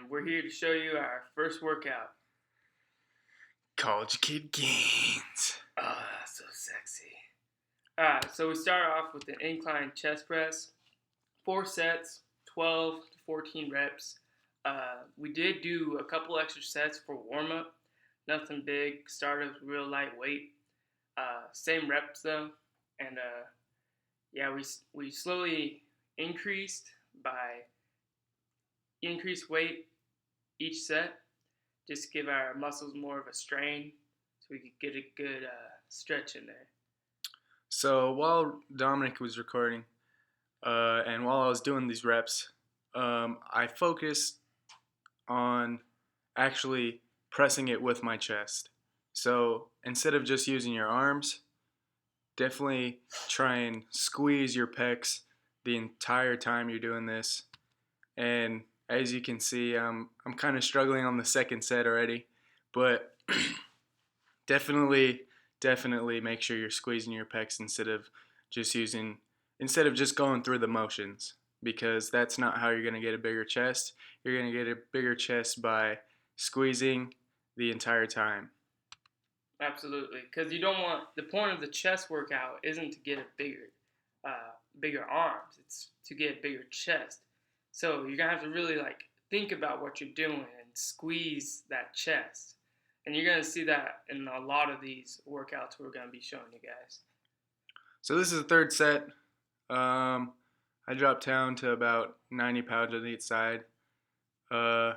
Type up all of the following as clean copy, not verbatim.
we're here to show you our first workout. CollegeKidGainz. Ah, so sexy. Alright, so we start off with an incline chest press. 4 sets, 12 to 14 reps. We did do a couple extra sets for warm-up. Nothing big. Started with real lightweight. Same reps though. And we slowly increased weight each set. Just give our muscles more of a strain so we could get a good stretch in there. So while Dominic was recording, and while I was doing these reps, I focused on actually pressing it with my chest. So instead of just using your arms, definitely try and squeeze your pecs the entire time you're doing this. And as you can see, I'm kind of struggling on the second set already, but definitely make sure you're squeezing your pecs instead of just going through the motions, because that's not how you're going to get a bigger chest. You're going to get a bigger chest by squeezing the entire time. Absolutely, because you don't want, the point of the chest workout isn't to get a bigger arms. It's to get a bigger chest. So you're gonna have to really think about what you're doing and squeeze that chest. And you're gonna see that in a lot of these workouts we're gonna be showing you guys. So this is the third set. I dropped down to about 90 pounds on each side. I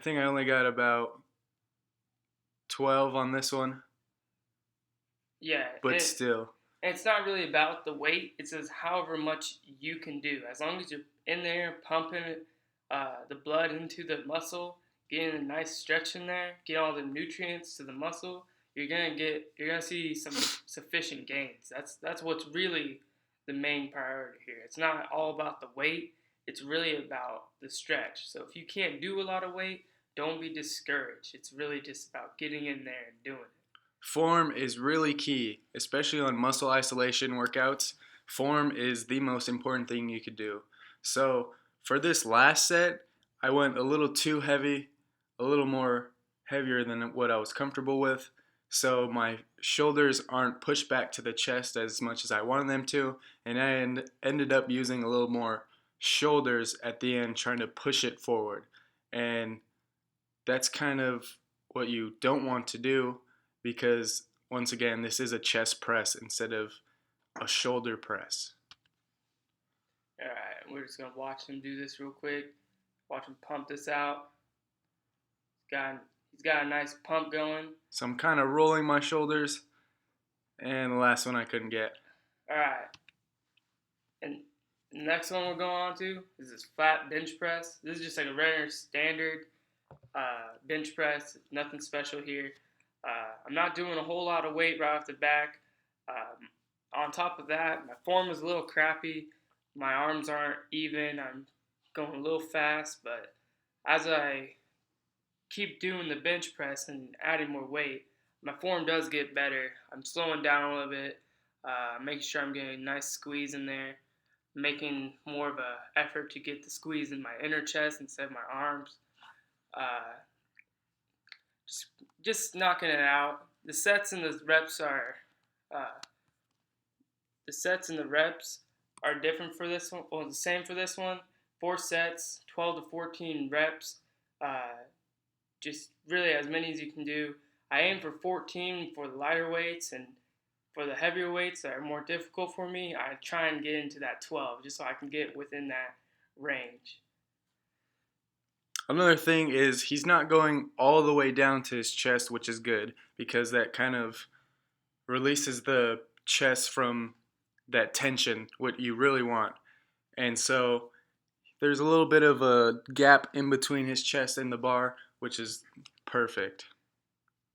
think I only got about 12 on this one. Yeah. But still. And it's not really about the weight. It's just however much you can do. As long as you're in there pumping the blood into the muscle, getting a nice stretch in there, get all the nutrients to the muscle, you're gonna see some sufficient gains. That's what's really the main priority here. It's not all about the weight. It's really about the stretch. So if you can't do a lot of weight, don't be discouraged. It's really just about getting in there and doing it. Form is really key, especially on muscle isolation workouts. Form is the most important thing you could do. So for this last set, I went a little too heavy, a little more heavier than what I was comfortable with. So my shoulders aren't pushed back to the chest as much as I wanted them to, and I ended up using a little more shoulders at the end, trying to push it forward. And that's kind of what you don't want to do, because once again, this is a chest press instead of a shoulder press. Alright, we're just going to watch him do this real quick. Watch him pump this out. He's got a nice pump going. So I'm kind of rolling my shoulders, and the last one I couldn't get. Alright. And the next one we're going on to is this flat bench press. This is just like a regular standard bench press. Nothing special here. I'm not doing a whole lot of weight right off the back. On top of that, my form is a little crappy. My arms aren't even. I'm going a little fast, but as I keep doing the bench press and adding more weight, my form does get better. I'm slowing down a little bit, making sure I'm getting a nice squeeze in there, making more of an effort to get the squeeze in my inner chest instead of my arms. Just knocking it out. The sets and the reps are different for this one. Well, the same for this one. 4 sets, 12 to 14 reps. Just really as many as you can do. I aim for 14 for the lighter weights, and for the heavier weights that are more difficult for me, I try and get into that 12 just so I can get within that range. Another thing is he's not going all the way down to his chest, which is good, because that kind of releases the chest from that tension, what you really want. And so there's a little bit of a gap in between his chest and the bar, which is perfect.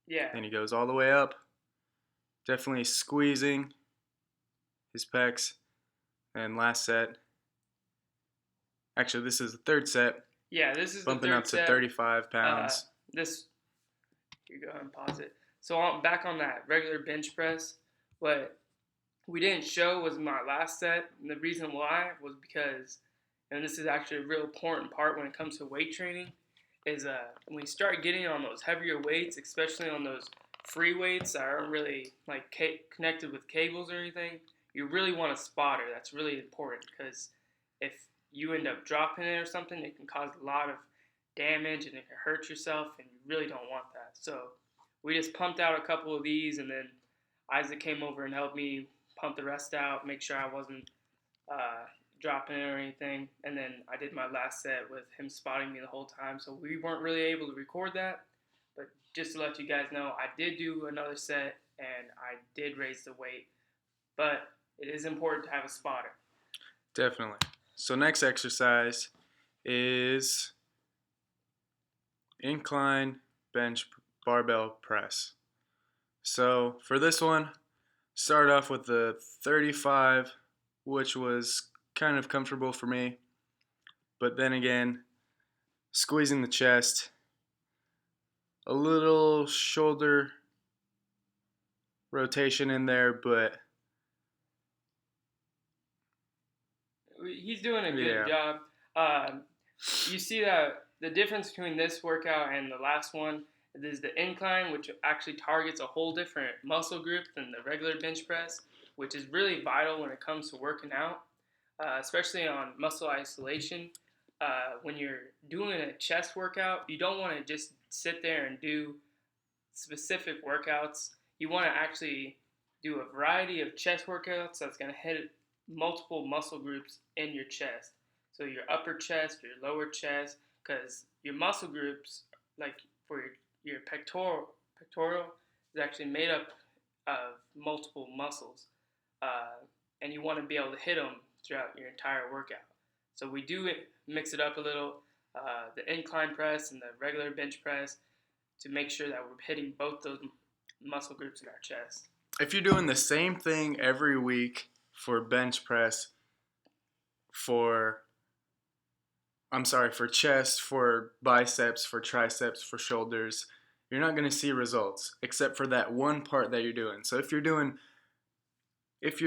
Yeah. And he goes all the way up, definitely squeezing his pecs. And last set, actually this is the third set. Yeah, this is bumping the third up to set. 35 pounds. You go ahead and pause it. So back on that regular bench press, what we didn't show was my last set. And the reason why was because, and this is actually a real important part when it comes to weight training, is when you start getting on those heavier weights, especially on those free weights that aren't really like connected with cables or anything, you really want a spotter. That's really important because if you end up dropping it or something, it can cause a lot of damage and it can hurt yourself, and you really don't want that. So we just pumped out a couple of these, and then Isaac came over and helped me pump the rest out, make sure I wasn't dropping it or anything. And then I did my last set with him spotting me the whole time. So we weren't really able to record that. But just to let you guys know, I did do another set and I did raise the weight. But it is important to have a spotter. Definitely. So next exercise is incline bench barbell press. So for this one, start off with the 35, which was kind of comfortable for me, but then again, squeezing the chest, a little shoulder rotation in there, but he's doing a good job. You see that the difference between this workout and the last one is the incline, which actually targets a whole different muscle group than the regular bench press, which is really vital when it comes to working out. Especially on muscle isolation. When you're doing a chest workout, you don't want to just sit there and do specific workouts. You want to actually do a variety of chest workouts that's going to hit multiple muscle groups in your chest. So your upper chest, your lower chest, because your muscle groups, like for your pectoral is actually made up of multiple muscles. And you want to be able to hit them throughout your entire workout. So we do mix it up a little, the incline press and the regular bench press, to make sure that we're hitting both those muscle groups in our chest. If you're doing the same thing every week for bench press, for chest, for biceps, for triceps, for shoulders, you're not going to see results except for that one part that you're doing. So if you're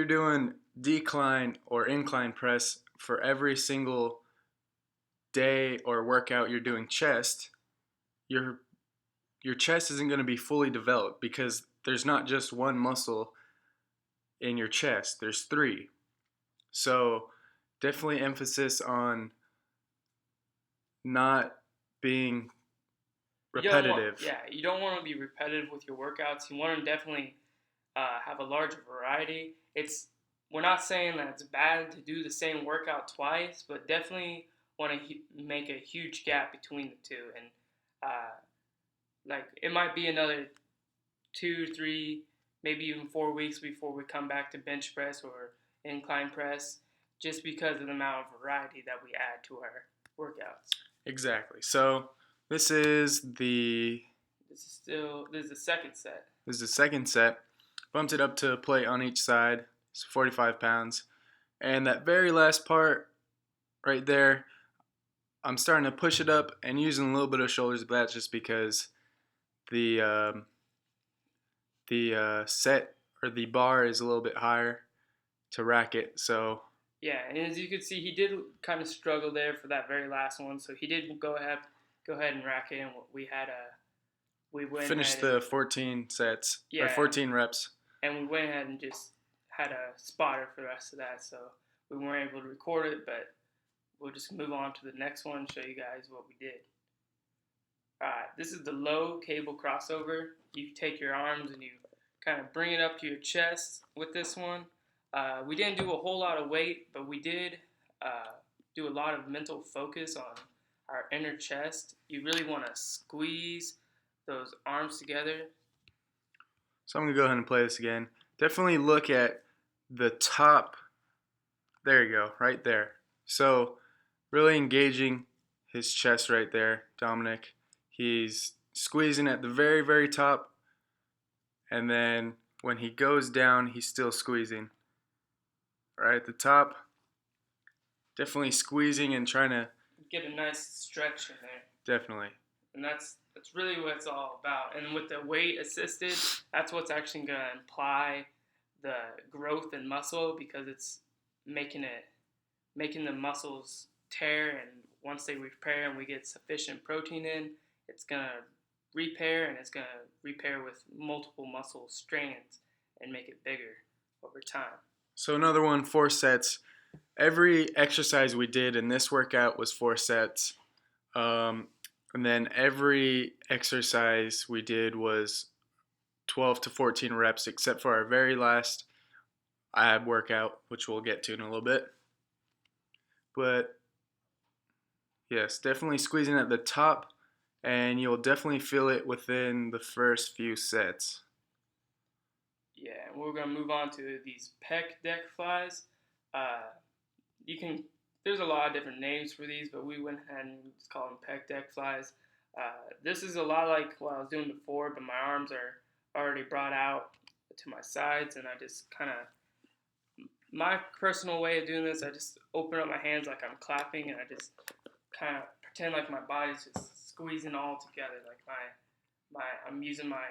doing decline or incline press for every single day or workout you're doing chest, your chest isn't going to be fully developed because there's not just one muscle in your chest, there's 3. So definitely emphasis on not being repetitive. You don't want to be repetitive with your workouts. You want to definitely have a larger variety. We're not saying that it's bad to do the same workout twice, but definitely want to make a huge gap between the two. And like it might be another 2, 3, maybe even 4 weeks before we come back to bench press or incline press, just because of the amount of variety that we add to our workouts. Exactly. So this is the second set. This is the second set. Bumped it up to a plate on each side. It's 45 pounds. And that very last part right there, I'm starting to push it up and using a little bit of shoulders, but that's just because the set or the bar is a little bit higher to rack it. So yeah, and as you can see, he did kind of struggle there for that very last one. So he did go ahead and rack it, and we finished the 14 sets or 14 reps. And we went ahead and just had a spotter for the rest of that, so we weren't able to record it, but we'll just move on to the next one and show you guys what we did. Alright, this is the low cable crossover. You take your arms and you kind of bring it up to your chest with this one. We didn't do a whole lot of weight, but we did do a lot of mental focus on our inner chest. You really want to squeeze those arms together. So I'm going to go ahead and play this again. Definitely look at the top. There you go, right there. So really engaging his chest right there, Dominic. He's squeezing at the very, very top. And then when he goes down, he's still squeezing. Right at the top. Definitely squeezing and trying to get a nice stretch in there. Definitely. And that's really what it's all about. And with the weight assisted, that's what's actually going to imply the growth in muscle, because it's making the muscles tear and once they repair and we get sufficient protein in, it's going to repair, and it's going to repair with multiple muscle strands and make it bigger over time. So another one, 4 sets. Every exercise we did in this workout was 4 sets. And then every exercise we did was 12 to 14 reps, except for our very last ab workout, which we'll get to in a little bit. But yes, definitely squeezing at the top, and you'll definitely feel it within the first few sets. Yeah, and we're going to move on to these PEC Deck Flies. There's a lot of different names for these, but we went ahead and just call them PEC Deck Flies. This is a lot like what I was doing before, but my arms are already brought out to my sides, and I just my personal way of doing this, I just open up my hands like I'm clapping, and I just kind of pretend like my body's just squeezing all together, like I'm using my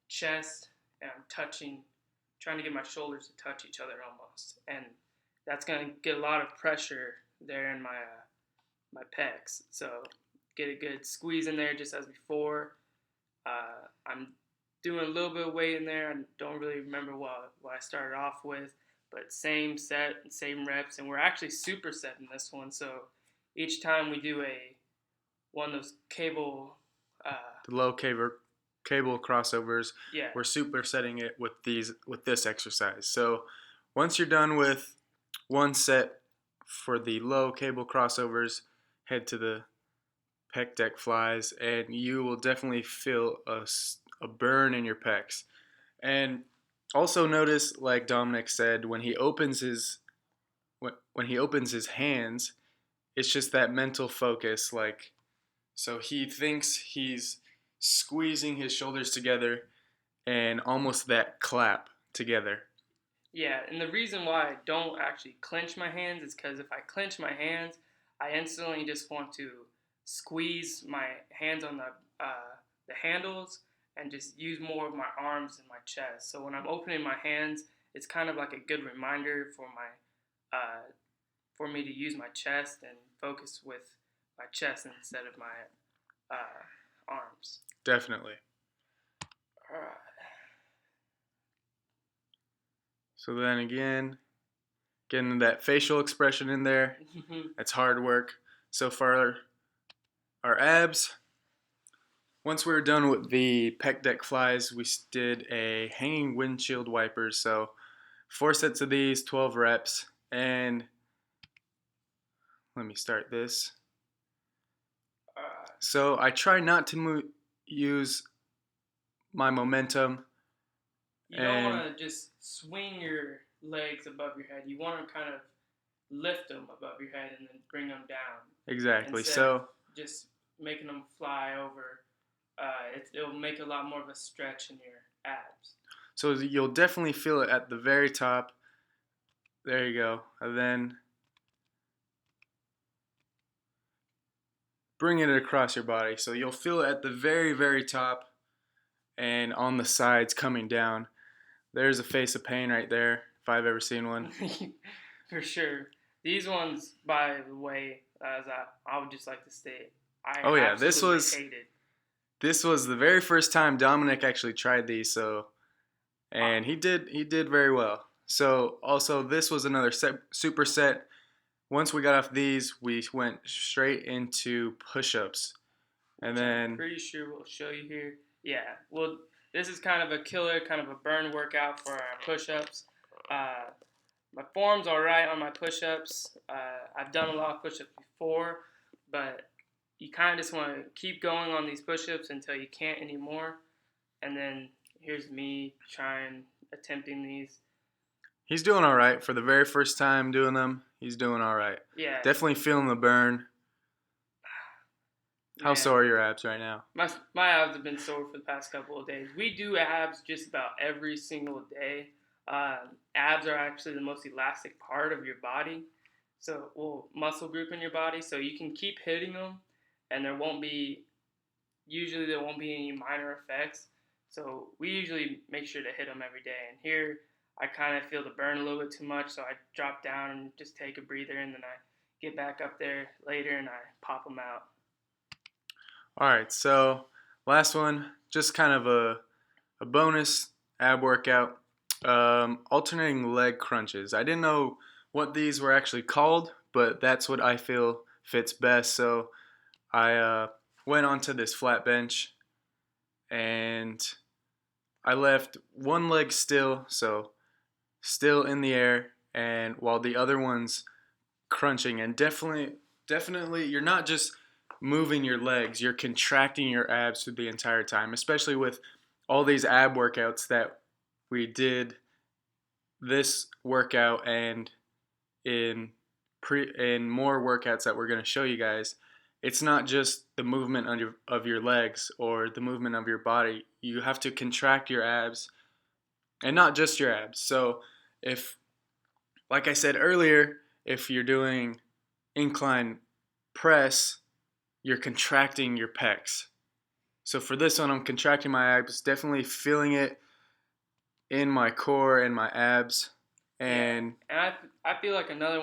chest, and I'm trying to get my shoulders to touch each other almost, and that's going to get a lot of pressure there in my pecs. So get a good squeeze in there just as before. I'm doing a little bit of weight in there. I don't really remember what I started off with, but same set and same reps, and we're actually supersetting this one. So each time we do one of those cable, The low cable crossovers, yeah, we're supersetting it with this exercise. So once you're done with one set for the low cable crossovers, head to the PEC Deck Flies, and you will definitely feel a burn in your pecs. And also notice, like Dominic said, when he opens his hands, it's just that mental focus. Like, so he thinks he's squeezing his shoulders together and almost that clap together. Yeah, and the reason why I don't actually clench my hands is because if I clench my hands, I instantly just want to squeeze my hands on the handles and just use more of my arms and my chest. So when I'm opening my hands, it's kind of like a good reminder for me to use my chest and focus with my chest instead of my arms. Definitely. All right. So then again, getting that facial expression in there, that's hard work. So for our abs, once we were done with the PEC Deck Flies, we did a hanging windshield wipers. So 4 sets of these, 12 reps, and let me start this. So I try not to use my momentum. You don't want to just swing your legs above your head. You want to kind of lift them above your head and then bring them down. Exactly. Instead So of just making them fly over, it'll make a lot more of a stretch in your abs. So you'll definitely feel it at the very top. There you go. And then bring it across your body. So you'll feel it at the very, very top and on the sides coming down. There's a face of pain right there, if I've ever seen one. For sure. These ones, by the way, as I would just like to state, this was the very first time Dominic actually tried these, and he did very well. So also this was another superset. Once we got off these, we went straight into push-ups, and then I'm pretty sure we'll show you here. Yeah, well, this is kind of a killer, kind of a burn workout for our push-ups. My form's all right on my push-ups. I've done a lot of push-ups before, but you kind of just want to keep going on these push-ups until you can't anymore. And then here's me attempting these. He's doing all right for the very first time doing them. He's doing all right. Yeah. Definitely feeling the burn. How sore are your abs right now? My abs have been sore for the past couple of days. We do abs just about every single day. Abs are actually the most elastic part of your body, muscle group in your body. So you can keep hitting them, and there won't be any minor effects. So we usually make sure to hit them every day. And here, I kind of feel the burn a little bit too much, so I drop down and just take a breather, and then I get back up there later and I pop them out. All right, so last one, just kind of a bonus ab workout. Alternating leg crunches. I didn't know what these were actually called, but that's what I feel fits best. So I went onto this flat bench and I left one leg still, so still in the air, and while the other one's crunching. And definitely, you're not just moving your legs, you're contracting your abs through the entire time, especially with all these ab workouts that we did this workout and in more workouts that we're going to show you guys. It's not just the movement of your legs or the movement of your body. You have to contract your abs, and not just your abs. So if, like I said earlier, if you're doing incline press, you're contracting your pecs. So for this one, I'm contracting my abs, definitely feeling it in my core and my abs. And I feel like another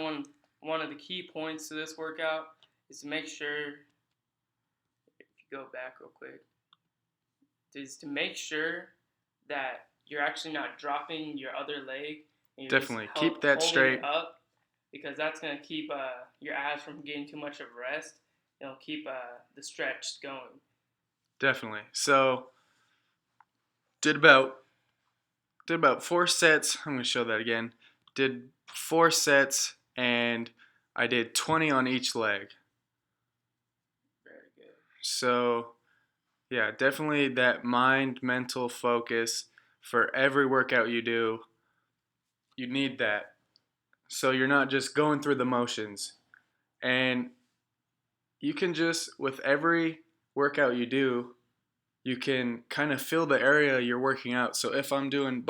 one of the key points to this workout is to make sure, if you go back real quick, is to make sure that you're actually not dropping your other leg. And you're definitely keep that straight up, because that's going to keep your abs from getting too much of rest. It'll keep the stretch going. Definitely. So did about 4 sets. I'm going to show that again. Did 4 sets, and I did 20 on each leg. Very good. So yeah, definitely that mental focus for every workout you do. You need that. So you're not just going through the motions. And you can just, with every workout you do, you can kind of feel the area you're working out. So if I'm doing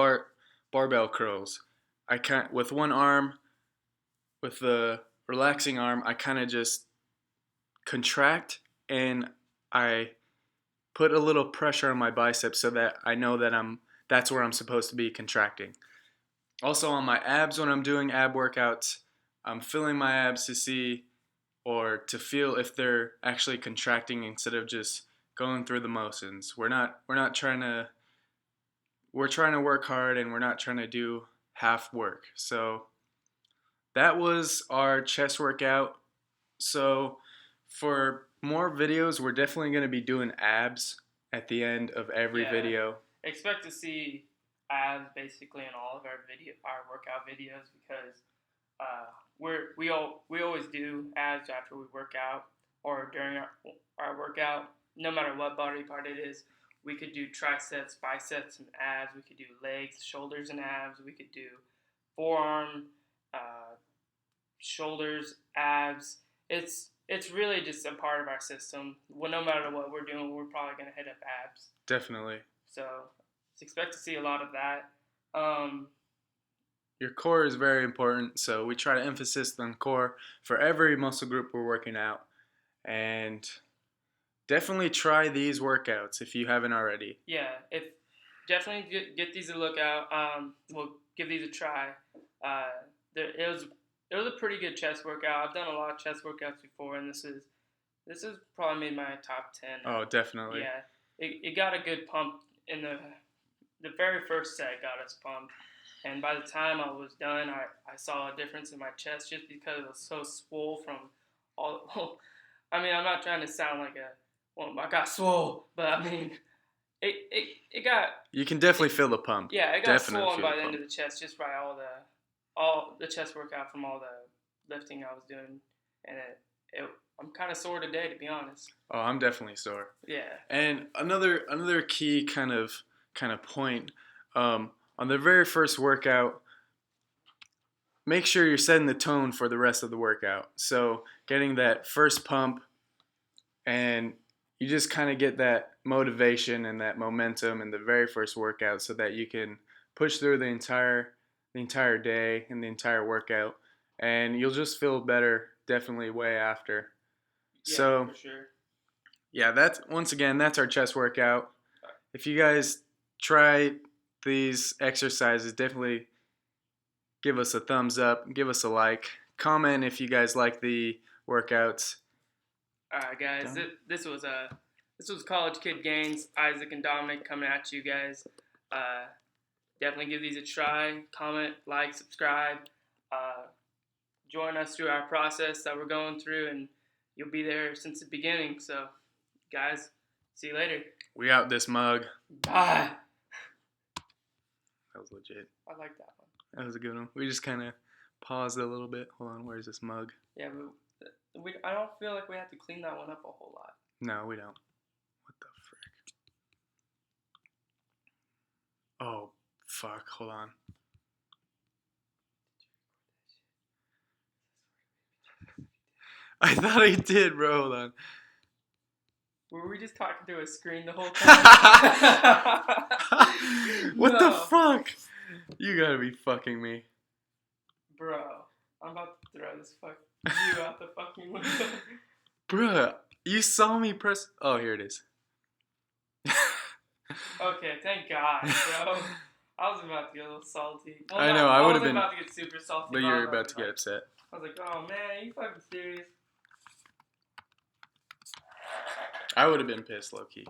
barbell curls, I can't, with one arm, with the relaxing arm, I kind of just contract and I put a little pressure on my biceps so that I know that that's where I'm supposed to be contracting. Also on my abs, when I'm doing ab workouts, I'm feeling my abs to see or to feel if they're actually contracting instead of just going through the motions. We're trying to work hard, and we're not trying to do half work. So that was our chest workout. So for more videos, we're definitely going to be doing abs at the end of every video. Expect to see abs basically in all of our workout videos, because we always do abs after we work out or during our workout. No matter what body part it is, we could do triceps, biceps, and abs. We could do legs, shoulders, and abs. We could do forearm, shoulders, abs. It's really just a part of our system. Well, no matter what we're doing, we're probably going to hit up abs. Definitely. So expect to see a lot of that. Your core is very important, so we try to emphasize on core for every muscle group we're working out. And definitely try these workouts if you haven't already. Yeah, definitely get these a look out. We'll give these a try. It was a pretty good chest workout. I've done a lot of chest workouts before, and this is probably made my top 10. Oh, definitely. Yeah, it got a good pump in the very first set. Got us pumped, and by the time I was done, I saw a difference in my chest just because it was so swole from all. I mean, I'm not trying to sound like I got swole, but I mean, it got. You can definitely feel the pump. Yeah, it got swollen by the end of the chest just by all the chest workout from all the lifting I was doing, and I'm kind of sore today, to be honest. Oh, I'm definitely sore. Yeah. And another key kind of point, on the very first workout, make sure you're setting the tone for the rest of the workout. So getting that first pump, and you just kind of get that motivation and that momentum in the very first workout so that you can push through the entire day and the entire workout, and you'll just feel better definitely way after. Yeah, so for sure. Yeah, that's our chest workout. If you guys try these exercises, definitely give us a thumbs up, give us a like, comment if you guys like the workouts. All right, guys. Done. This was CollegeKidGainz, Isaac and Dominic coming at you guys. Definitely give these a try. Comment, like, subscribe. Join us through our process that we're going through, and you'll be there since the beginning. So, guys, see you later. We out this mug. Bye. That was legit. I like that one. That was a good one. We just kind of paused a little bit. Hold on, where's this mug? Yeah, but I don't feel like we have to clean that one up a whole lot. No, we don't. What the frick? Oh, fuck. Hold on. I thought I did, bro. Hold on. Were we just talking to a screen the whole time? What No. the fuck? You gotta be fucking me. Bro, I'm about to throw this you out the fucking window. Bruh, you saw me press. Oh, here it is. Okay, thank God, bro. I was about to get a little salty. Well, I know, I would've wasn't been- about to get super salty. But I you're was about to get upset. I was like, oh man, are you fucking serious? I would have been pissed, low key.